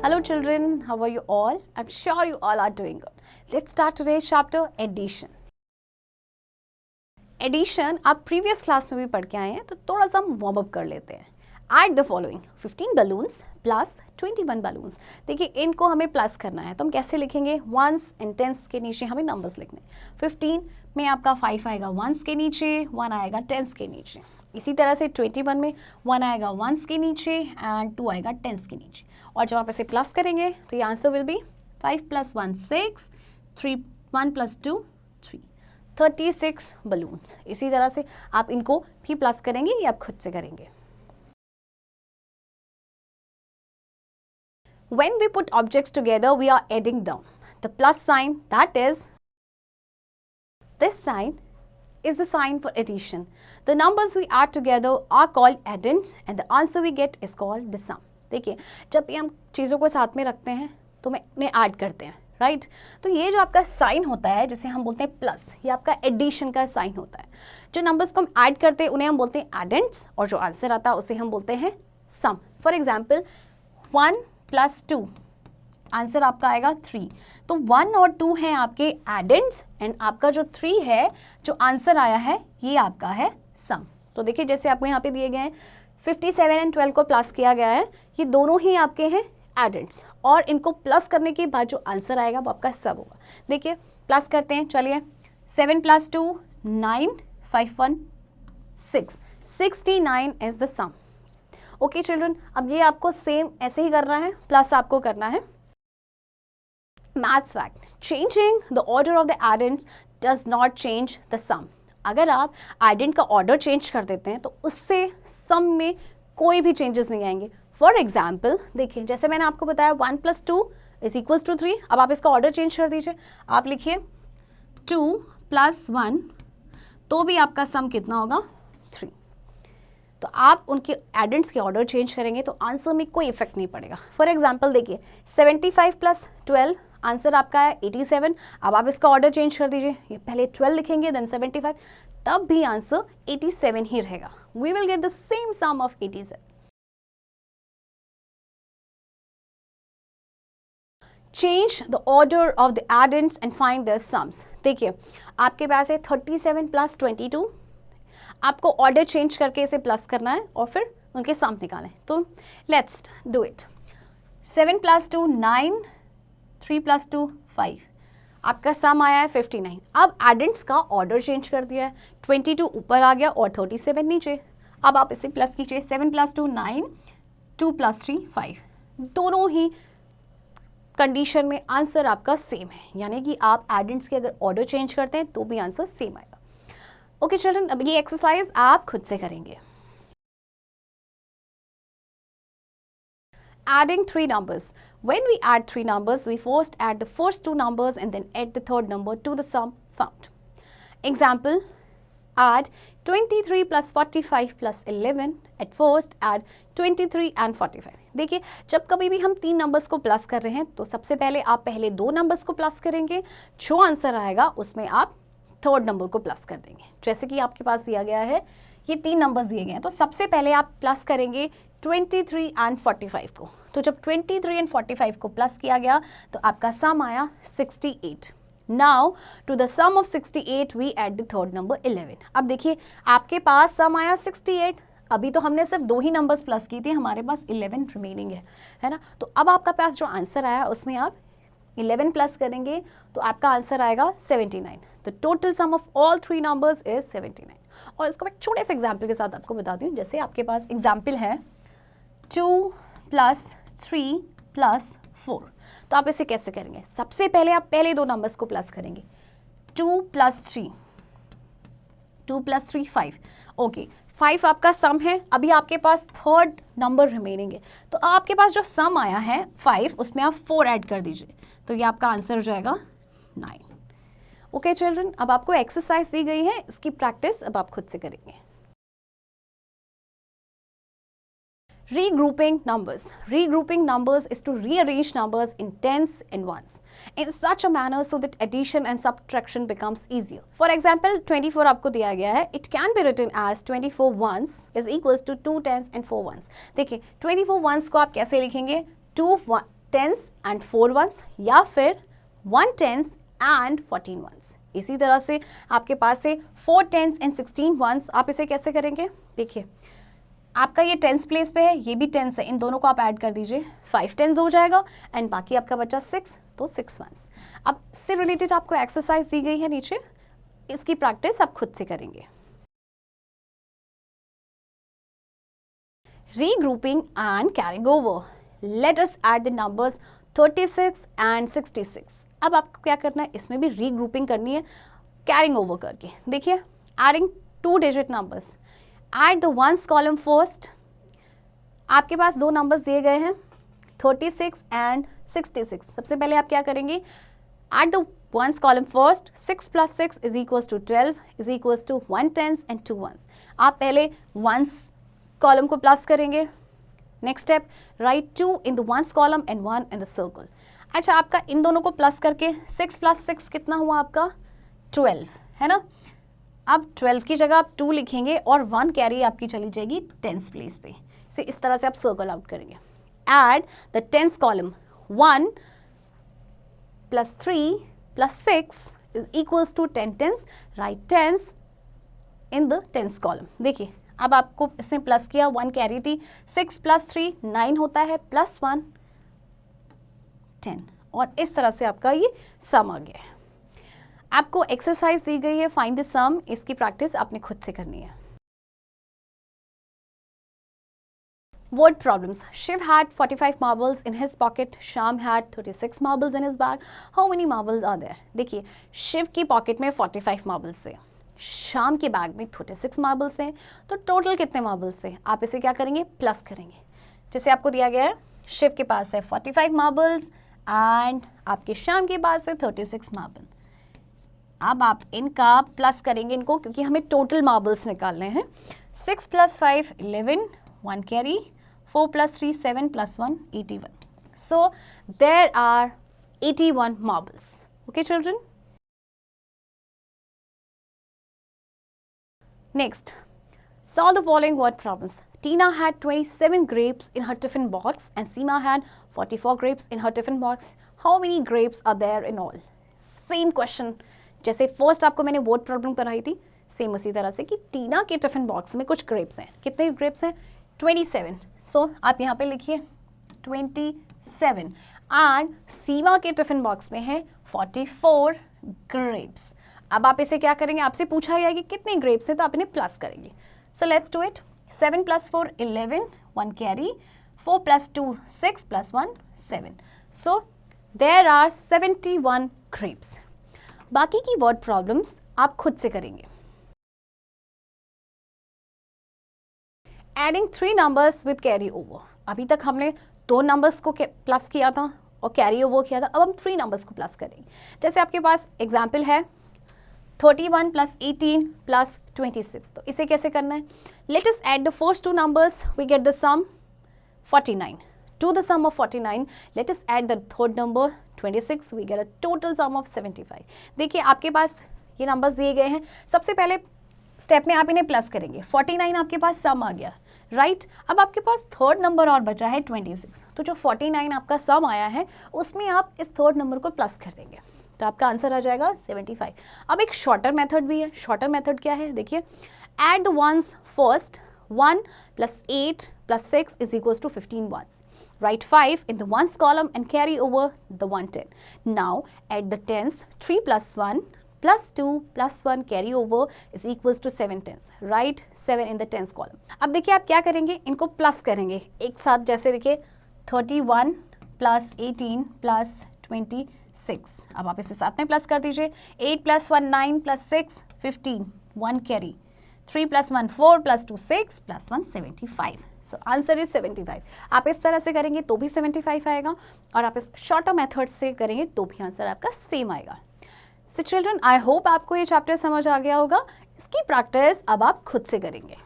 Hello children, how are you all? I'm sure you all are doing good. Let's start today's chapter, addition. Addition आप previous class में भी पढ़ के आए हैं, तो थोड़ा सा हम warm up कर लेते हैं. Add the following 15 balloons plus 21 balloons. देखिए इनको हमें प्लस करना है, तो हम कैसे लिखेंगे? ones and tens के नीचे हमें नंबर्स लिखने. 15 में आपका 5 आएगा ones के नीचे, 1 आएगा tens के नीचे. इसी तरह से 21 में 1 आएगा ones के नीचे एंड 2 आएगा tens के नीचे. और जब आप इसे प्लस करेंगे तो ये आंसर विल बी 5 + 1 6, 1 + 2 3, 36 बलून्स. इसी तरह से आप इनको भी प्लस करेंगे या आप खुद से करेंगे. When we put objects together, we are adding them. The plus sign, that is, this sign is the sign for addition. The numbers we add together are called addends and the answer we get is called the sum. देखिए जब भी हम चीज़ों को साथ में रखते हैं तो मैं उन्हें ऐड करते हैं, राइट? तो ये जो आपका साइन होता है जिसे हम बोलते हैं प्लस, ये आपका एडिशन का साइन होता है. जो नंबर्स को हम ऐड करते हैं उन्हें हम बोलते हैं एडेंड्स और जो आंसर आता है उसे हम बोलते हैं सम. फॉर एग्जाम्पल 1 + 2, आंसर आपका आएगा 3. तो 1 और 2 हैं आपके एडेंड्स एंड आपका जो 3 है जो आंसर आया है ये आपका है सम. तो देखिए जैसे आपको यहाँ पे दिए गए हैं 57 एंड 12 को प्लस किया गया है, ये दोनों ही आपके हैं एडेंड्स और इनको प्लस करने के बाद जो आंसर आएगा वो आपका सब होगा. देखिए प्लस करते हैं, चलिए 7 + 2 9, 5 1 6, 69 is the sum. Okay children, अब ये आपको सेम ऐसे ही करना है, प्लस आपको करना है. Maths fact, changing the order of the addends does not change the sum. अगर आप एडेंड का ऑर्डर चेंज कर देते हैं तो उससे सम में कोई भी चेंजेस नहीं आएंगे. फॉर एग्जाम्पल देखिए जैसे मैंने आपको बताया 1 + 2 = 3. अब आप इसका ऑर्डर चेंज कर दीजिए, आप लिखिए 2 + 1, तो भी आपका सम कितना होगा? 3. तो आप उनके एडेंड्स के ऑर्डर चेंज करेंगे तो आंसर में कोई इफेक्ट नहीं पड़ेगा. फॉर एग्जाम्पल देखिए 75 + 12, आंसर आपका है 87. अब आप इसका ऑर्डर चेंज कर दीजिए, ये पहले 12 लिखेंगे देन 75, तब भी आंसर 87 ही रहेगा. We will get the same sum of 87. Change the order of the addends and find their sums. देखिए आपके पास है 37 + 22, आपको ऑर्डर चेंज करके इसे प्लस करना है और फिर उनके सम निकालें. तो लेट्स डू इट. 7 + 2 9, 3 + 2 5, आपका सम आया है 59. अब एडेंड्स का ऑर्डर चेंज कर दिया है, 22 ऊपर आ गया और 37 नीचे. अब आप इसे प्लस कीजिए, 7 + 2 9, 2 + 3 5. दोनों ही कंडीशन में आंसर आपका सेम है, यानी कि आप एडेंड्स के अगर ऑर्डर चेंज करते हैं तो भी आंसर सेम आएगा. ओके चिल्ड्रन, अब ये एक्सरसाइज आप खुद से करेंगे. Adding 3 numbers. When we add 3 numbers, we first add the first 2 numbers and then add the third number to the sum found. Example, add 23 + 45 + 11. At first add 23 and 45. देखिए जब कभी भी हम 3 नंबर्स को प्लस कर रहे हैं तो सबसे पहले आप पहले 2 नंबर्स को प्लस करेंगे, जो आंसर आएगा उसमें आप थर्ड नंबर को प्लस कर देंगे. जैसे कि आपके पास दिया गया है, ये 3 नंबर्स दिए गए हैं, तो सबसे पहले आप प्लस करेंगे 23 एंड 45 को. तो जब 23 एंड 45 को प्लस किया गया तो आपका सम आया 68. Now to the sum of 68 we add the third number 11. अब देखिए आपके पास सम आया 68, अभी तो हमने सिर्फ 2 ही नंबर्स प्लस की थी, हमारे पास 11 रिमेनिंग है ना. तो अब आपका पास जो आंसर आया उसमें आप 11 प्लस करेंगे तो आपका आंसर आएगा 79. The total sum of all 3 numbers is 79. और इसको मैं छोटे से एग्जाम्पल के साथ आपको बता दूँ. जैसे आपके पास एग्जाम्पल है 2 + 3 + 4. तो आप इसे कैसे करेंगे? सबसे पहले आप पहले 2 नंबर्स को प्लस करेंगे. 2 + 3, 2 + 3 5. ओके 5 आपका सम है, अभी आपके पास थर्ड नंबर रिमेनिंग है, तो आपके पास जो सम आया है 5 उसमें आप 4 ऐड कर दीजिए, तो ये आपका आंसर हो जाएगा 9. ओके चिल्ड्रन, अब आपको एक्सरसाइज दी गई है, इसकी प्रैक्टिस अब आप खुद से करेंगे. Regrouping numbers. Regrouping numbers is to rearrange numbers in tens and ones in such a manner so that addition and subtraction becomes easier. For example, 24 आपको दिया गया है. It can be written as 24 ones is equals to 2 tens and 4 ones. देखिए 24 ones को आप कैसे लिखेंगे? 2 tense and 4 once या फिर 1 टेंस एंड 14 वंस। इसी तरह से आपके पास है 4 टेंस एंड 16 वंस। आप इसे कैसे करेंगे, देखिए आपका ये टेंस प्लेस पे है, ये भी टेंस है, इन दोनों को आप ऐड कर दीजिए, 5 टेंस हो जाएगा एंड बाकी आपका बचा 6, तो 6 वंस। अब इससे रिलेटेड आपको एक्सरसाइज दी गई है नीचे, इसकी प्रैक्टिस आप खुद से करेंगे। Regrouping and carrying over. Let us add the numbers 36 and 66. अब आपको क्या करना है, इसमें भी रीग्रुपिंग करनी है कैरिंग ओवर करके। देखिए adding 2 digit numbers, add the ones column first. आपके पास 2 नंबर्स दिए गए हैं 36 एंड 66। सबसे पहले आप क्या करेंगे, add the ones column first, 6 + 6 is equals to 12 is equals to 1 tens and 2 ones. आप पहले वंस कॉलम को प्लस करेंगे। Next step, right 2 in the ones column and 1 in the circle. अच्छा, आपका इन दोनों को प्लस करके 6 + 6 कितना हुआ आपका 12, है ना। अब 12 की जगह आप 2 लिखेंगे और 1 कैरी आपकी चली जाएगी टेंस प्लेस पे। इस तरह से आप सर्कल आउट करेंगे। Add the tens column, 1 + 3 + 6 is equals to 10 tens, right tens in the tens column. देखिए अब आपको इसने प्लस किया, 1 कैरी थी, 6 + 3 9 होता है, +1 10, और इस तरह से आपका ये सम आ गया है। आपको एक्सरसाइज दी गई है फाइंड द सम, इसकी प्रैक्टिस आपने खुद से करनी है। Word problems. Shiv had 45 marbles in his pocket. Sham had 36 marbles in his bag. How many marbles are there? देखिए शिव की पॉकेट में 45 मार्बल्स थे, शाम के बैग में 36 मार्बल्स हैं, तो टोटल कितने मार्बल्स थे। आप इसे क्या करेंगे, प्लस करेंगे। जैसे आपको दिया गया है शिव के पास है 45 मार्बल्स एंड आपके शाम के पास है 36 मार्बल। अब आप इनका प्लस करेंगे इनको, क्योंकि हमें टोटल मार्बल्स निकालने हैं। 6 + 5 11, 1 carry, 4 + 3 7 + 1 81. So there are 81 marbles. Okay children? Next, solve the following word problems. Tina had 27 grapes in her tiffin box and Seema had 44 grapes in her tiffin box. How many grapes are there in all? Same question. जैसे first आपको मैंने word problem कराई थी, same उसी तरह से कि टीना के टिफिन बॉक्स में कुछ ग्रेप्स हैं। कितने ग्रेप्स हैं, 27। सो आप यहाँ पे लिखिए 27 एंड सीमा के टिफिन बॉक्स में है 44 ग्रेप्स। अब आप इसे क्या करेंगे, आपसे पूछा गया कि कितने ग्रेप्स हैं, तो आप इन्हें प्लस करेंगे। So let's do it. 7 + 4 11, 1 carry, 4 + 2 6 + 1 7। So there are 71 grapes. बाकी की वर्ड प्रॉब्लम्स आप खुद से करेंगे। Adding 3 numbers with carry over. अभी तक हमने 2 नंबर्स को प्लस किया था और कैरी ओवर किया था, अब हम 3 नंबर्स को प्लस करेंगे। जैसे आपके पास एग्जाम्पल है 31 + 18 + 26, तो इसे कैसे करना है, let us add the first 2 numbers, we get the sum 49. To the sum of 49, let us add the third number 26, we get a total sum of 75. देखिए आपके पास ये नंबर्स दिए गए हैं, सबसे पहले स्टेप में आप इन्हें प्लस करेंगे। 49 आपके पास सम आ गया, राइट। अब आपके पास थर्ड नंबर और बचा है 26, तो जो 49 आपका सम आया है उसमें आप इस थर्ड नंबर को प्लस कर देंगे, तो आपका आंसर आ जाएगा 75। अब एक शॉर्टर मेथड भी है। शॉर्टर मेथड क्या है, देखिए add the once first, 1 + 8 + 6 is equals to 15 ones. Write 5 in the ones column and carry over the 110. Now add the tens, 3 + 1 + 2 + 1 carry over is equals to 7 tens. Write 7 in the tens column. अब देखिए आप क्या करेंगे, इनको plus करेंगे एक साथ। जैसे देखिए 31 + 18 + 26, अब आप इसे साथ में प्लस कर दीजिए। 8 + 1 9 + 6 15, 1 carry, 3 + 1 4 + 2 6 + 1 75. So answer is 75। आप इस तरह से करेंगे तो भी 75 आएगा, और आप इस शॉर्टर मेथड से करेंगे तो भी आंसर आपका सेम आएगा। सो चिल्ड्रन, आई होप आपको ये चैप्टर समझ आ गया होगा। इसकी प्रैक्टिस अब आप खुद से करेंगे।